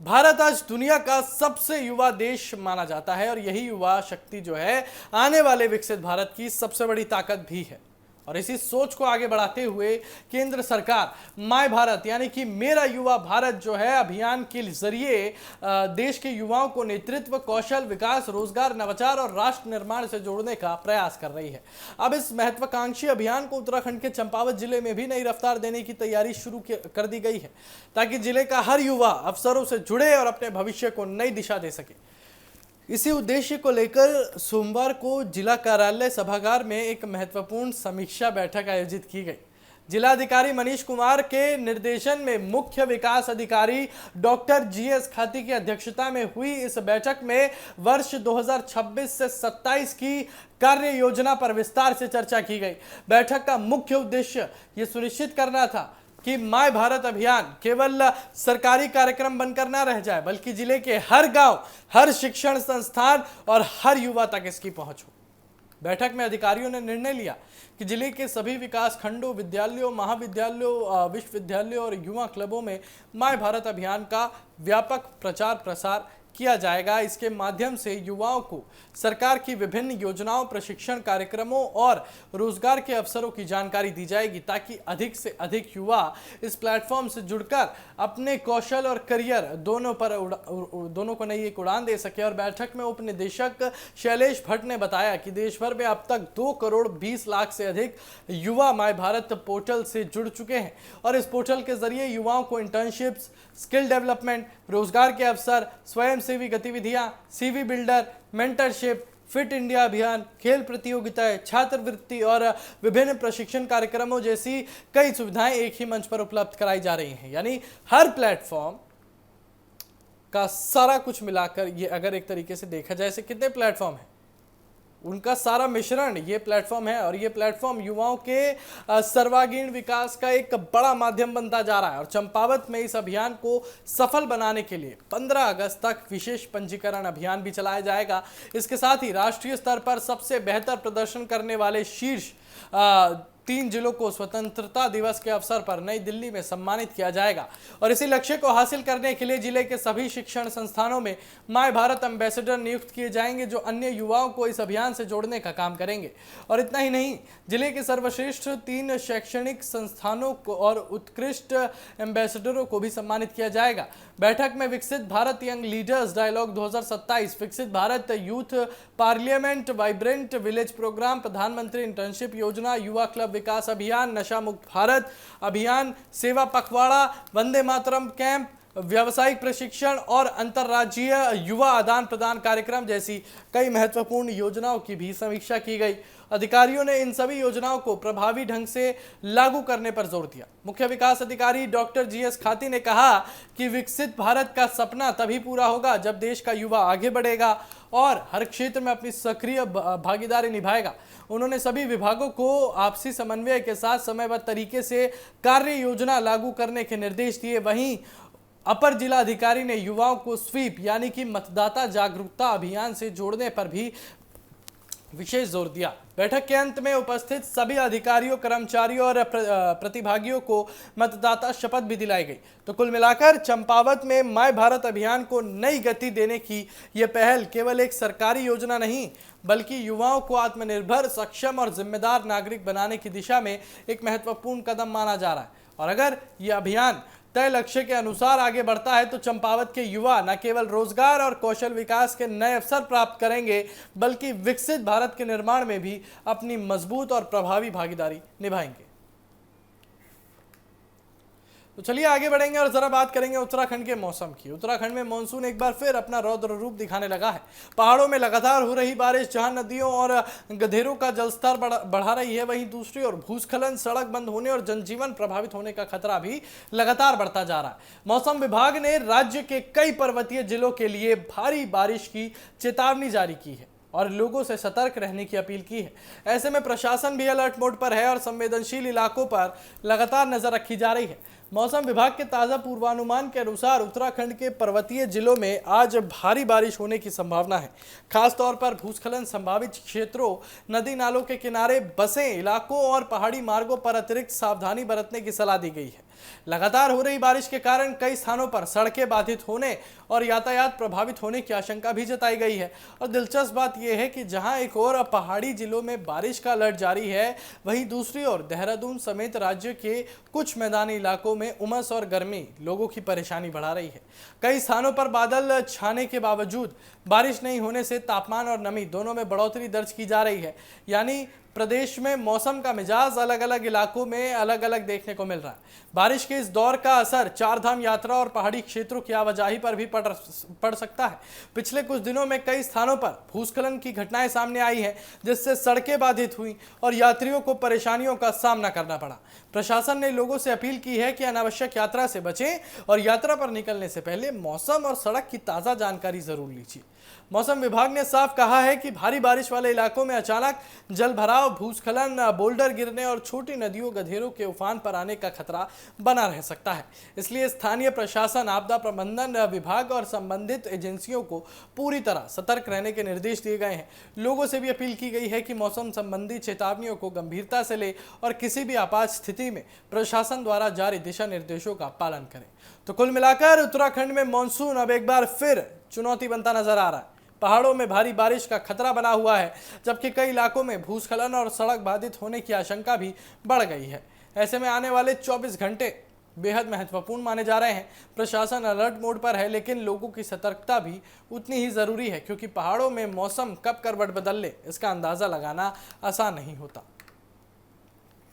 भारत आज दुनिया का सबसे युवा देश माना जाता है और यही युवा शक्ति जो है आने वाले विकसित भारत की सबसे बड़ी ताकत भी है। और इसी सोच को आगे बढ़ाते हुए केंद्र सरकार माय भारत यानी कि मेरा युवा भारत जो है अभियान के जरिए देश के युवाओं को नेतृत्व, कौशल विकास, रोजगार, नवाचार और राष्ट्र निर्माण से जोड़ने का प्रयास कर रही है। अब इस महत्वाकांक्षी अभियान को उत्तराखंड के चंपावत जिले में भी नई रफ्तार देने की तैयारी शुरू कर दी गई है, ताकि जिले का हर युवा अवसरों से जुड़े और अपने भविष्य को नई दिशा दे सके। इसी उद्देश्य को लेकर सोमवार को जिला कार्यालय सभागार में एक महत्वपूर्ण समीक्षा बैठक आयोजित की गई। जिलाधिकारी मनीष कुमार के निर्देशन में मुख्य विकास अधिकारी डॉक्टर जीएस खाती की अध्यक्षता में हुई इस बैठक में वर्ष 2026 से 27 की कार्य योजना पर विस्तार से चर्चा की गई। बैठक का मुख्य उद्देश्य ये सुनिश्चित करना था कि माय भारत अभियान केवल सरकारी कार्यक्रम बनकर न रह जाए, बल्कि जिले के हर गांव, हर शिक्षण संस्थान और हर युवा तक इसकी पहुंच हो। बैठक में अधिकारियों ने निर्णय लिया कि जिले के सभी विकास खंडों, विद्यालयों, महाविद्यालयों, विश्वविद्यालयों और युवा क्लबों में माय भारत अभियान का व्यापक प्रचार प्रसार किया जाएगा। इसके माध्यम से युवाओं को सरकार की विभिन्न योजनाओं, प्रशिक्षण कार्यक्रमों और रोजगार के अवसरों की जानकारी दी जाएगी, ताकि अधिक से अधिक युवा इस प्लेटफॉर्म से जुड़कर अपने कौशल और करियर दोनों को नई एक उड़ान दे सके। और बैठक में उप निदेशक शैलेश भट्ट ने बताया कि देश भर में अब तक 2 करोड़ 20 लाख से अधिक युवा माय भारत पोर्टल से जुड़ चुके हैं और इस पोर्टल के जरिए युवाओं को इंटर्नशिप्स, स्किल डेवलपमेंट, रोजगार के अवसर, स्वयंसेवी गतिविधियां, CV builder, mentorship, fit India अभियान, खेल प्रतियोगिताएं, छात्रवृत्ति और विभिन्न प्रशिक्षण कार्यक्रमों जैसी कई सुविधाएं एक ही मंच पर उपलब्ध कराई जा रही हैं। यानी हर प्लेटफॉर्म का सारा कुछ मिलाकर ये अगर एक तरीके से देखा जाए, ऐसे कितने प्लेटफॉर्म हैं, उनका सारा मिश्रण ये प्लेटफॉर्म है और ये प्लेटफॉर्म युवाओं के सर्वांगीण विकास का एक बड़ा माध्यम बनता जा रहा है। और चंपावत में इस अभियान को सफल बनाने के लिए 15 अगस्त तक विशेष पंजीकरण अभियान भी चलाया जाएगा। इसके साथ ही राष्ट्रीय स्तर पर सबसे बेहतर प्रदर्शन करने वाले शीर्ष 3 जिलों को स्वतंत्रता दिवस के अवसर पर नई दिल्ली में सम्मानित किया जाएगा। और इसी लक्ष्य को हासिल करने के लिए जिले के सभी शिक्षण संस्थानों में माय भारत एम्बेसडर नियुक्त किए जाएंगे, जो अन्य युवाओं को इस अभियान से जोड़ने का काम करेंगे। और इतना ही नहीं, जिले के सर्वश्रेष्ठ 3 शैक्षणिक संस्थानों को और उत्कृष्ट एम्बेसडरों को भी सम्मानित किया जाएगा। बैठक में विकसित भारत यंग लीडर्स डायलॉग 2027, विकसित भारत youth parliament, vibrant village programme, प्रधानमंत्री इंटर्नशिप योजना, युवा क्लब विकास अभियान, नशा मुक्त भारत अभियान, सेवा पखवाड़ा, वंदे मातरम कैंप, व्यावसायिक प्रशिक्षण और अंतर्राज्यीय युवा आदान प्रदान कार्यक्रम जैसी कई महत्वपूर्ण योजनाओं की भी समीक्षा की गई। अधिकारियों ने इन सभी योजनाओं को प्रभावी ढंग से लागू करने पर जोर दिया। मुख्य विकास अधिकारी डॉक्टर जीएस खाती ने कहा कि विकसित भारत का सपना तभी पूरा होगा जब देश का युवा आगे बढ़ेगा और हर क्षेत्र में अपनी सक्रिय भागीदारी निभाएगा। उन्होंने सभी विभागों को आपसी समन्वय के साथ समयबद्ध तरीके से कार्य योजना लागू करने के निर्देश दिए। वहीं अपर जिला अधिकारी ने युवाओं को स्वीप यानी कि मतदाता जागरूकता अभियान से जोड़ने पर भी विशेष जोर दिया। बैठक के अंत में उपस्थित सभी अधिकारियों, कर्मचारियों और प्रतिभागियों को मतदाता शपथ भी दिलाई गई। तो कुल मिलाकर चंपावत में माय भारत अभियान को नई गति देने की यह पहल केवल एक सरकारी योजना नहीं, बल्कि युवाओं को आत्मनिर्भर, सक्षम और जिम्मेदार नागरिक बनाने की दिशा में एक महत्वपूर्ण कदम माना जा रहा है। और अगर यह अभियान तय लक्ष्य के अनुसार आगे बढ़ता है तो चंपावत के युवा न केवल रोजगार और कौशल विकास के नए अवसर प्राप्त करेंगे, बल्कि विकसित भारत के निर्माण में भी अपनी मजबूत और प्रभावी भागीदारी निभाएंगे। तो चलिए आगे बढ़ेंगे और जरा बात करेंगे उत्तराखंड के मौसम की। उत्तराखंड में मानसून एक बार फिर अपना रौद्र रूप दिखाने लगा है। पहाड़ों में लगातार हो रही बारिश जहां नदियों और गधेरों का जलस्तर बढ़ा रही है, वहीं दूसरी ओर भूस्खलन, सड़क बंद होने और जनजीवन प्रभावित होने का खतरा भी लगातार बढ़ता जा रहा है। मौसम विभाग ने राज्य के कई पर्वतीय जिलों के लिए भारी बारिश की चेतावनी जारी की है और लोगों से सतर्क रहने की अपील की है। ऐसे में प्रशासन भी अलर्ट मोड पर है और संवेदनशील इलाकों पर लगातार नजर रखी जा रही है। मौसम विभाग के ताज़ा पूर्वानुमान के अनुसार उत्तराखंड के पर्वतीय जिलों में आज भारी बारिश होने की संभावना है। खासतौर पर भूस्खलन संभावित क्षेत्रों, नदी नालों के किनारे बसे इलाकों और पहाड़ी मार्गों पर अतिरिक्त सावधानी बरतने की सलाह दी गई है। लगातार हो रही बारिश के कारण कई स्थानों पर सड़कें बाधित होने और यातायात प्रभावित होने की आशंका भी जताई गई है। और दिलचस्प बात यह है कि जहां एक और पहाड़ी जिलों में बारिश का अलर्ट जारी है, वहीं दूसरी ओर देहरादून समेत राज्य के कुछ मैदानी इलाकों में उमस और गर्मी लोगों की परेशानी बढ़ा रही है। कई स्थानों पर बादल छाने के बावजूद बारिश नहीं होने से तापमान और नमी दोनों में बढ़ोतरी दर्ज की जा रही है। यानी प्रदेश में मौसम का मिजाज अलग अलग इलाकों में अलग अलग देखने को मिल रहा है। बारिश के इस दौर का असर चारधाम यात्रा और पहाड़ी क्षेत्रों की आवाजाही पर भी पड़ सकता है। पिछले कुछ दिनों में कई स्थानों पर भूस्खलन की घटनाएं सामने आई हैं, जिससे सड़कें बाधित हुई और यात्रियों को परेशानियों का सामना करना पड़ा। प्रशासन ने लोगों से अपील की है कि अनावश्यक यात्रा से बचें और यात्रा पर निकलने से पहले मौसम और सड़क की ताज़ा जानकारी जरूर लीजिए। मौसम विभाग ने साफ कहा है कि भारी बारिश वाले इलाकों में अचानक जल भराव, भूस्खलन, बोल्डर गिरने और छोटी नदियों, गधेरों के उफान पर आने का खतरा बना रह सकता है। इसलिए स्थानीय प्रशासन, आपदा प्रबंधन विभाग और संबंधित एजेंसियों को पूरी तरह सतर्क रहने के निर्देश दिए गए हैं। लोगों से भी अपील की गई है कि मौसम संबंधी चेतावनियों को गंभीरता से ले और किसी भी आपात स्थिति में प्रशासन द्वारा जारी दिशा निर्देशों का पालन करें। तो कुल मिलाकर उत्तराखंड में मानसून अब एक बार फिर चुनौती बनता नजर आ रहा है। पहाड़ों में भारी बारिश का खतरा बना हुआ है, जबकि कई इलाकों में भूस्खलन और सड़क बाधित होने की आशंका भी बढ़ गई है। ऐसे में आने वाले 24 घंटे बेहद महत्वपूर्ण माने जा रहे हैं। प्रशासन अलर्ट मोड पर है, लेकिन लोगों की सतर्कता भी उतनी ही जरूरी है, क्योंकि पहाड़ों में मौसम कब करवट बदल ले इसका अंदाजा लगाना आसान नहीं होता।